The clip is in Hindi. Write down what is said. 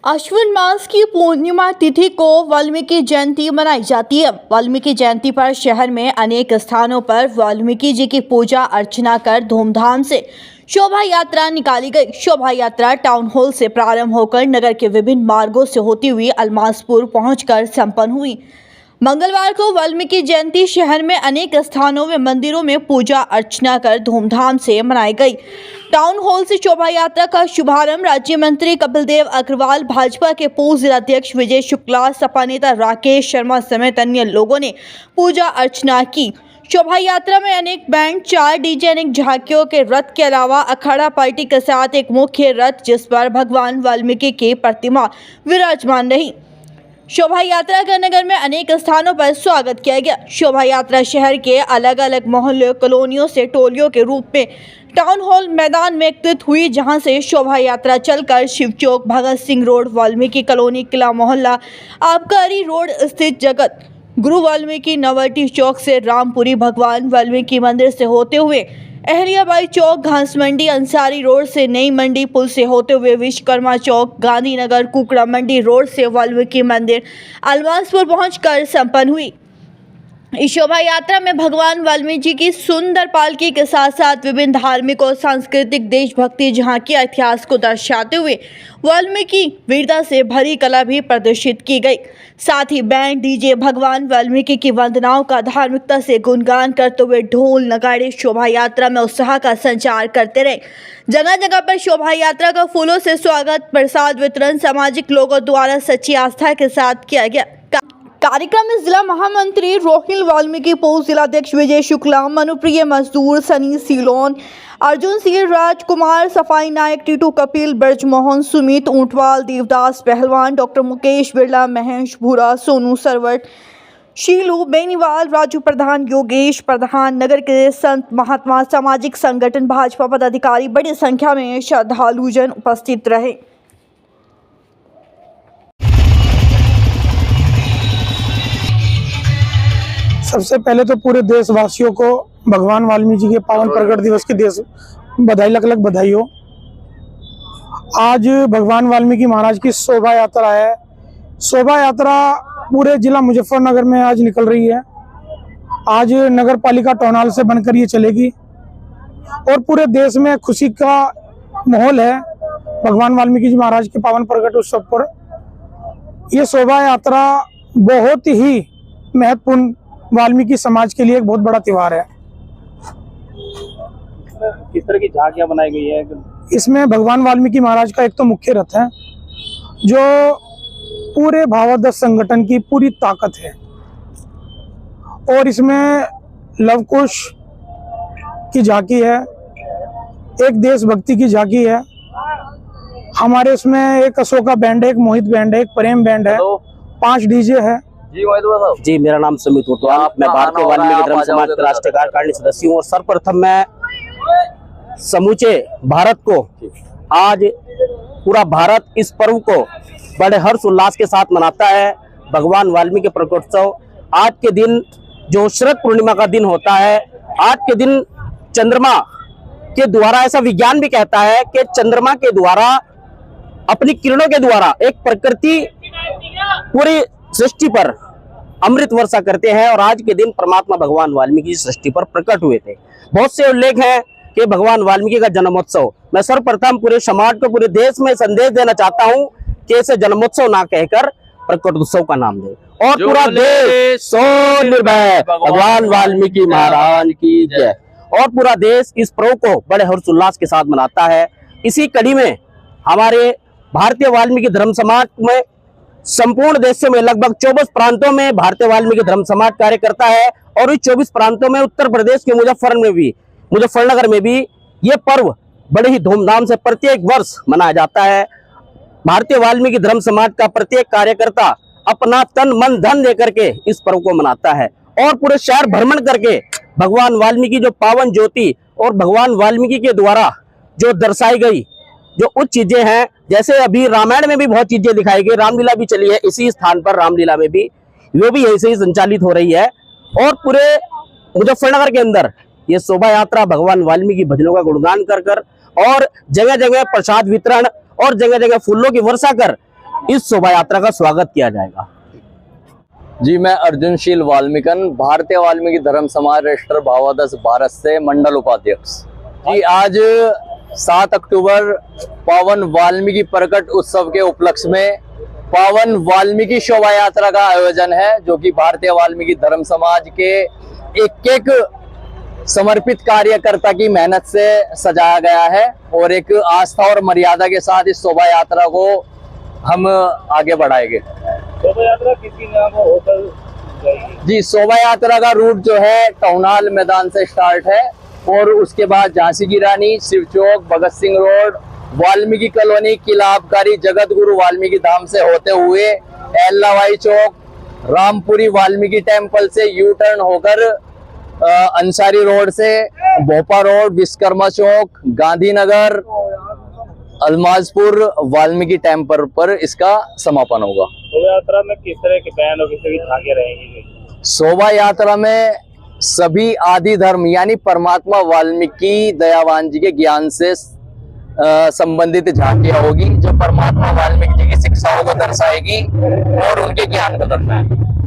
अश्विन मास की पूर्णिमा तिथि को वाल्मीकि जयंती मनाई जाती है। वाल्मीकि जयंती पर शहर में अनेक स्थानों पर वाल्मीकि जी की पूजा अर्चना कर धूमधाम से शोभा यात्रा निकाली गई। शोभा यात्रा टाउन हॉल से प्रारंभ होकर नगर के विभिन्न मार्गों से होती हुई अलमासपुर पहुंचकर संपन्न हुई। मंगलवार को वाल्मीकि जयंती शहर में अनेक स्थानों में मंदिरों में पूजा अर्चना कर धूमधाम से मनाई गई। टाउन हॉल से शोभा यात्रा का शुभारंभ राज्य मंत्री कपिल देव अग्रवाल, भाजपा के पूर्व जिलाध्यक्ष विजय शुक्ला, सपा नेता राकेश शर्मा समेत अन्य लोगों ने पूजा अर्चना की। शोभा यात्रा में अनेक बैंड, 4 डीजे, अनेक झांकियों के रथ के अलावा अखाड़ा पार्टी के साथ एक मुख्य रथ जिस पर भगवान वाल्मीकि की प्रतिमा विराजमान रही। शोभा यात्रा का नगर में अनेक स्थानों पर स्वागत किया गया। शोभा यात्रा शहर के अलग अलग मोहल्ले, कॉलोनियों से टोलियों के रूप में टाउन हॉल मैदान में एकत्रित हुई, जहां से शोभा यात्रा चलकर शिव चौक, भगत सिंह रोड, वाल्मीकि कॉलोनी, किला मोहल्ला, आबकारी रोड स्थित जगत गुरु वाल्मीकि, नवटी चौक से रामपुरी भगवान वाल्मीकि मंदिर से होते हुए अहल्याबाई चौक, घास मंडी, अंसारी रोड से नई मंडी पुल से होते हुए विश्वकर्मा चौक, गांधीनगर, कुकड़ा मंडी रोड से वाल्मीकि मंदिर अलमासपुर पहुंचकर संपन्न हुई। इस शोभा यात्रा में भगवान वाल्मीकि की सुंदर पालकी के साथ साथ विभिन्न धार्मिक और सांस्कृतिक देशभक्ति झांकियां इतिहास को दर्शाते हुए वाल्मीकि वीरता से भरी कला भी प्रदर्शित की गई। साथ ही बैंड, डीजे भगवान वाल्मीकि की वंदनाओं का धार्मिकता से गुणगान करते हुए ढोल नगाड़े शोभा यात्रा में उत्साह का संचार करते रहे। जगह जगह पर शोभा यात्रा का फूलों से स्वागत, प्रसाद वितरण सामाजिक लोगों द्वारा सच्ची आस्था के साथ किया गया। कार्यक्रम में जिला महामंत्री रोहिल वाल्मीकि, पूर्व जिलाध्यक्ष विजय शुक्ला, मनुप्रिय मजदूर सनी सीलोन, अर्जुन सिंह, राजकुमार, सफाई नायक, टीटू कपिल, ब्रजमोहन, सुमित ऊंटवाल, देवदास पहलवान, डॉक्टर मुकेश बिरला, महेश भूरा, सोनू सरवट, शीलू बेनीवाल, राजू प्रधान, योगेश प्रधान, नगर के संत महात्मा, सामाजिक संगठन, भाजपा पदाधिकारी बड़ी संख्या में श्रद्धालुजन उपस्थित रहे। सबसे पहले तो पूरे देशवासियों को भगवान वाल्मीकि जी के पावन प्रकट दिवस की बधाई, लख लख बधाई हो। आज भगवान वाल्मीकि महाराज की शोभा यात्रा है। शोभा यात्रा पूरे जिला मुजफ्फरनगर में आज निकल रही है। आज नगर पालिका टाउन हॉल से बनकर ये चलेगी और पूरे देश में खुशी का माहौल है भगवान वाल्मीकि जी महाराज के पावन प्रकट उत्सव पर। ये शोभा यात्रा बहुत ही महत्वपूर्ण वाल्मीकि समाज के लिए एक बहुत बड़ा त्योहार है। किस तरह की झांकियां बनाई गई है? इसमें भगवान वाल्मीकि महाराज का एक तो मुख्य रथ है जो पूरे भावादर्श संगठन की पूरी ताकत है, और इसमें लव कुश की झांकी है, एक देशभक्ति की झांकी है। हमारे इसमें एक अशोका बैंड है, एक मोहित बैंड है, एक प्रेम बैंड है, 5 डीजे है। जी, मेरा नाम सुमित ऊंटवाल, मैं भारतीय वाल्मीकि धर्म समाज के राष्ट्रीय कार्यकारिणी सदस्य हूँ। और सर्वप्रथम मैं समूचे भारत को, आज पूरा भारत इस पर्व को बड़े हर्ष उल्लास के साथ मनाता है। भगवान वाल्मीकि प्रकटोत्सव आज के दिन जो शरद पूर्णिमा का दिन होता है, आज के दिन चंद्रमा के द्वारा, ऐसा विज्ञान भी कहता है कि चंद्रमा के द्वारा, अपनी किरणों के द्वारा एक प्रकृति पूरी सृष्टि पर अमृत वर्षा करते हैं। और आज के दिन परमात्मा भगवान वाल्मीकि जी सृष्टि पर प्रकट हुए थे। बहुत से उल्लेख हैं कि भगवान वाल्मीकि का जन्मोत्सव, मैं सर्वप्रथम पूरे समाज को, पूरे देश में संदेश देना चाहता हूं कि इसे जन्मोत्सव ना कहकर प्रकटोत्सव का नाम दे, और पूरा देश स्वनिर्भय भगवान वाल्मीकि महाराज की जय। और पूरा देश इस पर्व को बड़े हर्षोल्लास के साथ मनाता है। इसी कड़ी में हमारे भारतीय वाल्मीकि धर्म समाज में संपूर्ण देशों में लगभग 24 प्रांतों में भारतीय वाल्मीकि धर्म समाज कार्य करता है। और इस 24 प्रांतों में उत्तर प्रदेश के मुजफ्फरनगर में भी ये पर्व बड़े ही धूमधाम से प्रत्येक वर्ष मनाया जाता है। भारतीय वाल्मीकि धर्म समाज का प्रत्येक कार्यकर्ता अपना तन मन धन देकर के इस पर्व को मनाता है, और पूरे शहर भ्रमण करके भगवान वाल्मीकि जो पावन ज्योति और भगवान वाल्मीकि के द्वारा जो दर्शाई गई जो उच्च चीजें हैं, जैसे अभी रामायण में भी बहुत चीजें दिखाई गई, रामलीला भी चली है इसी स्थान पर, रामलीला में भी वो भी ऐसे ही संचालित हो रही है। और पूरे मुजफ्फरनगर के अंदर ये शोभा यात्रा भगवान वाल्मीकि भजनों का गुणगान कर और जगह जगह प्रसाद वितरण और जगह जगह फूलों की वर्षा कर इस शोभा यात्रा का स्वागत किया जाएगा। जी, मैं अर्जुनशील वाल्मीकन, भारतीय वाल्मीकि धर्म समाज राष्ट्र भावादश भारत से मंडल उपाध्यक्ष। जी, आज 7 अक्टूबर पावन वाल्मीकि प्रकट उत्सव के उपलक्ष्य में पावन वाल्मीकि शोभा यात्रा का आयोजन है, जो कि भारतीय वाल्मीकि धर्म समाज के एक समर्पित कार्यकर्ता की मेहनत से सजाया गया है और एक आस्था और मर्यादा के साथ इस शोभा यात्रा को हम आगे बढ़ाएंगे। शोभा यात्रा किसी जगह को होकर जाएगी? जी, शोभा यात्रा का रूट जो है टाउन हॉल मैदान से स्टार्ट है और उसके बाद झांसी की रानी, शिव चौक, भगत सिंह रोड, वाल्मीकि कॉलोनी, किला आबकारी, जगत गुरु वाल्मीकि धाम से होते हुए एल्लावाई चौक, रामपुरी वाल्मीकि टेम्पल से यू टर्न होकर अंसारी रोड से भोपा रोड, विश्वकर्मा चौक, गांधीनगर, अलमाजपुर वाल्मीकि टेम्पल पर इसका समापन होगा। शोभा यात्रा में किस तरह के बैन और किस तरह की झांकियां रहेंगी? शोभा यात्रा में सभी आदि धर्म यानी परमात्मा वाल्मीकि दयावान जी के ज्ञान से संबंधित झांकियां होगी, जो परमात्मा वाल्मीकि जी की शिक्षाओं को दर्शाएगी और उनके ज्ञान को दर्शाएगी।